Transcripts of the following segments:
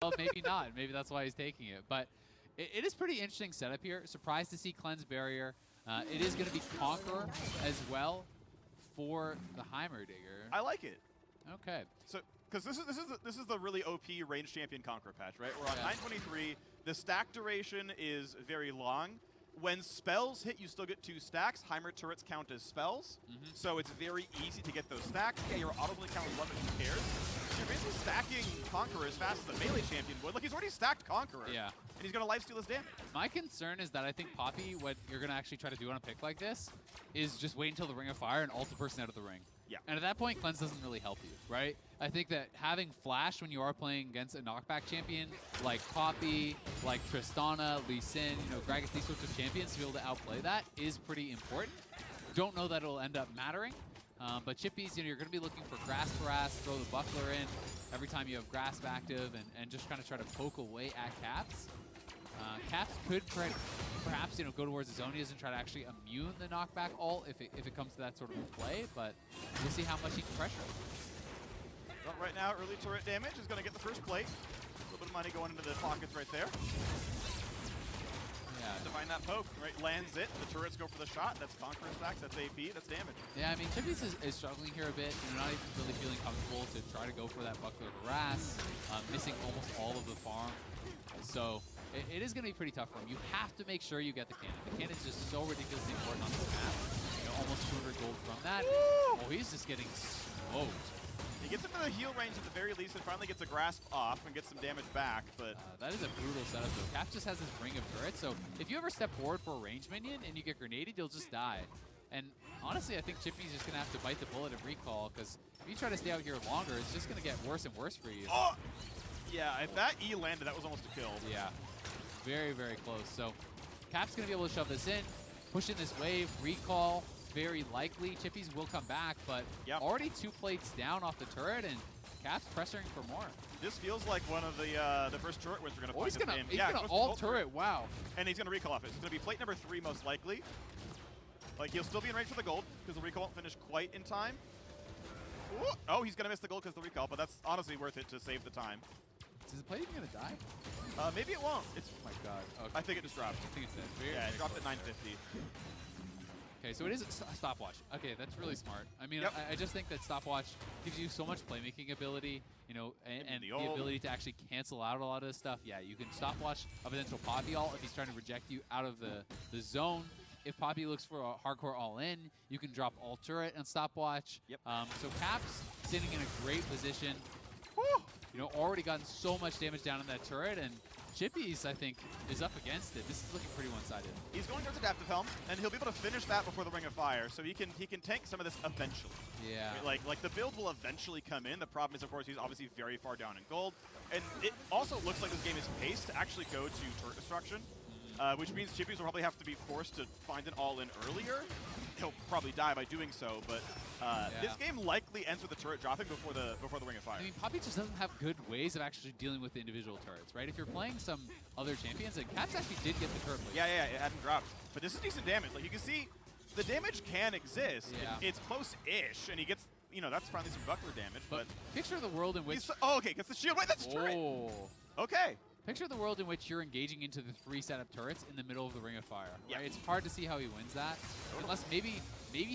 Well, maybe not. Maybe that's why he's taking it. But it is pretty interesting setup here. Surprised to see Cleanse Barrier. It is going to be Conqueror as well for the Heimerdinger. I like it. Okay. So, because this is the really OP range champion Conqueror patch, right? We're on 923. The stack duration is very long. When spells hit, you still get 2 stacks. Heimer turrets count as spells, so it's very easy to get those stacks. Yeah, your auto blink count is 1, but who cares? So you're basically stacking Conqueror as fast as the melee champion would. Look, he's already stacked Conqueror. Yeah. And he's going to lifesteal his damage. My concern is that I think Poppy, what you're going to actually try to do on a pick like this, is just wait until the Ring of Fire and ult the person out of the ring. Yeah. And at that point, Cleanse doesn't really help you, right? I think that having Flash when you are playing against a knockback champion like Poppy, like Tristana, Lee Sin, you know, Gragas, these sorts of champions, to be able to outplay that is pretty important. Don't know that it'll end up mattering. But Chippies, you know, you're going to be looking for grass harass, throw the buckler in every time you have grasp active, and just kind of try to poke away at Caps. Caps could perhaps, you know, go towards the Zonias and try to actually immune the knockback ult if it comes to that sort of play, but we'll see how much he can pressure. But right now, early turret damage is going to get the first plate. A little bit of money going into the pockets right there. Yeah. To find that poke, right? Lands it. The turrets go for the shot. That's Conqueror stacks. That's AP. That's damage. Yeah, I mean, Chippies is struggling here a bit. You know, not even really feeling comfortable to try to go for that buckler harass, missing almost all of the farm. So it is going to be pretty tough for him. You have to make sure you get the cannon. The cannon is just so ridiculously important on this map. You know, almost 200 gold from that. Oh, he's just getting smoked. He gets into the heal range at the very least and finally gets a grasp off and gets some damage back, but... that is a brutal setup, though. Caps just has this ring of turrets, so if you ever step forward for a range minion and you get grenaded, you'll just die. And honestly, I think Chippy's just going to have to bite the bullet and recall, because if you try to stay out here longer, it's just going to get worse and worse for you. Oh! Yeah, if that E landed, that was almost a kill. Yeah, very, very close. So Cap's going to be able to shove this in, push in this wave, recall. Very likely Chippies will come back, but already 2 plates down off the turret, and Cap's pressuring for more. This feels like one of the first turret wins we're going to find in the game. He's going to ult turret, wow. And he's going to recall off it. It's going to be plate number 3 most likely. Like, he'll still be in range for the gold, because the recall won't finish quite in time. Ooh. Oh, he's going to miss the gold because of the recall, but that's honestly worth it to save the time. Is the plate even going to die? Maybe it won't. It's, oh my god. Okay. I think it just dropped. I think it's dead. Yeah, it dropped at 950. Okay, so it is a stopwatch. Okay, that's really smart. I mean, I just think that stopwatch gives you so much playmaking ability, you know, and the ability to actually cancel out a lot of this stuff. Yeah, you can stopwatch a potential Poppy ult if he's trying to reject you out of the zone. If Poppy looks for a hardcore all-in, you can drop ult turret and stopwatch. Yep. So Caps sitting in a great position. Woo! You know, already gotten so much damage down in that turret, and Chippies, I think, is up against it. This is looking pretty one-sided. He's going towards Adaptive Helm, and he'll be able to finish that before the Ring of Fire, so he can tank some of this eventually. Yeah. Right? Like the build will eventually come in. The problem is, of course, he's obviously very far down in gold, and it also looks like this game is paced to actually go to turret destruction, which means Chippies will probably have to be forced to find an all-in earlier. He'll probably die by doing so, but this game likely ends with the turret dropping before the Ring of Fire. I mean, Poppy just doesn't have good ways of actually dealing with the individual turrets, right? If you're playing some other champions, and Caps actually did get the turret plate. Yeah, it hadn't dropped. But this is decent damage. Like, you can see, the damage can exist. Yeah. It's close-ish, and he gets, you know, that's finally some buckler damage, but... Picture the world in which... oh, okay, gets the shield. Wait, that's a turret! Okay. Picture the world in which you're engaging into the 3 setup turrets in the middle of the Ring of Fire. Right? It's hard to see how he wins that. Unless maybe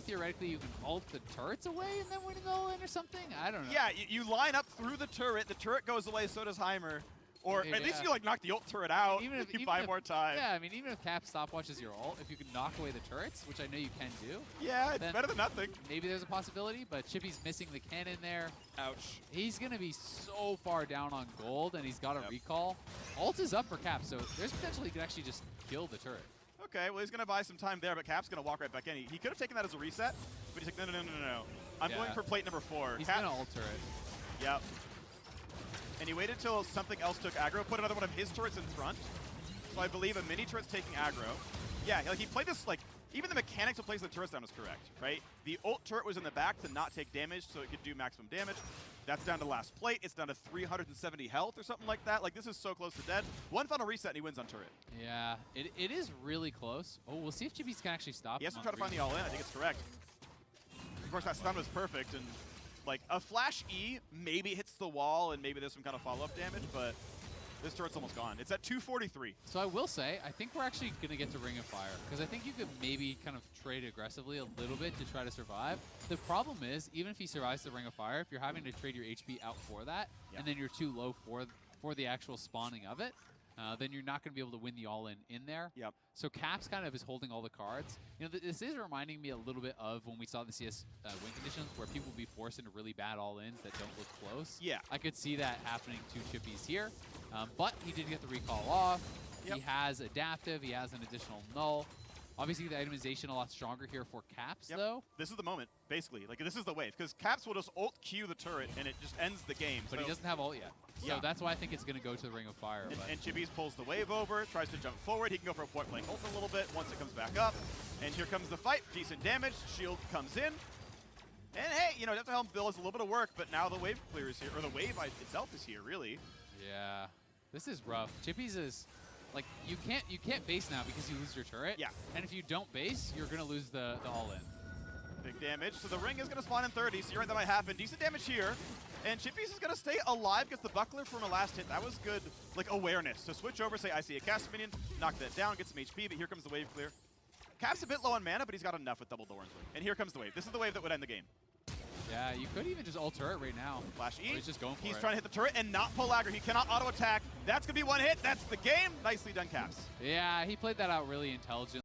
theoretically you can ult the turrets away and then win an all-in or something? I don't know. Yeah, you line up through the turret goes away, so does Heimer. Or at least you like knock the ult turret out, even if you buy more time. Yeah, I mean, even if Cap stopwatches your ult, if you can knock away the turrets, which I know you can do. Yeah, it's better than nothing. Maybe there's a possibility, but Chippy's missing the cannon there. Ouch. He's going to be so far down on gold, and he's got a recall. Ult is up for Cap, so there's potential he could actually just kill the turret. Okay, well, he's going to buy some time there, but Cap's going to walk right back in. He could have taken that as a reset, but he's like, no. I'm going for plate number 4. He's going to ult turret. Yep. And he waited till something else took aggro, put another one of his turrets in front. So I believe a mini turret's taking aggro. Yeah, like he played this, like, even the mechanics of placing the turrets down is correct, right? The ult turret was in the back to not take damage, so it could do maximum damage. That's down to last plate. It's down to 370 health or something like that. Like, this is so close to dead. One final reset and he wins on turret. Yeah, it is really close. Oh, we'll see if Chippy's can actually stop. He has to try to find the all-in. I think it's correct. Of course, that stun was perfect, and like a flash E maybe hits the wall and maybe there's some kind of follow-up damage, but This turret's almost gone. It's at 243. So I will say, I think we're actually going to get to Ring of Fire, because I think you could maybe kind of trade aggressively a little bit to try to survive. The problem is, even if he survives the Ring of Fire, if you're having to trade your HP out for that, and then you're too low for the actual spawning of it, then you're not going to be able to win the all-in there. Yep. So Caps kind of is holding all the cards. You know, this is reminding me a little bit of when we saw the CS win conditions, where people would be forced into really bad all-ins that don't look close. Yeah. I could see that happening to Chippys here, but he did get the recall off. Yep. He has adaptive. He has an additional null. Obviously, the itemization a lot stronger here for Caps, though. This is the moment, basically. Like, this is the wave. Because Caps will just ult Q the turret, and it just ends the game. But he doesn't have ult yet. So that's why I think it's going to go to the Ring of Fire. And Chippys pulls the wave over, tries to jump forward. He can go for a point-blank ult a little bit once it comes back up. And here comes the fight. Decent damage. Shield comes in. And hey, you know, Death to Helm Bill is a little bit of work, but now the wave clear is here. Or the wave itself is here, really. Yeah. This is rough. Chippys is... Like, you can't base now because you lose your turret. Yeah. And if you don't base, you're going to lose the all-in. Big damage. So the ring is going to spawn in 30, so you're right, that might happen. Decent damage here. And Chippys is going to stay alive, gets the buckler from a last hit. That was good, like, awareness. So switch over, say, I see a cast minion, knock that down, get some HP, but here comes the wave clear. Cap's a bit low on mana, but he's got enough with double Doran's Wing. And here comes the wave. This is the wave that would end the game. Yeah, you could even just ult turret right now. Flash E. He's just going for it. He's trying to hit the turret and not pull aggro. He cannot auto attack. That's going to be one hit. That's the game. Nicely done, Caps. Yeah, he played that out really intelligently.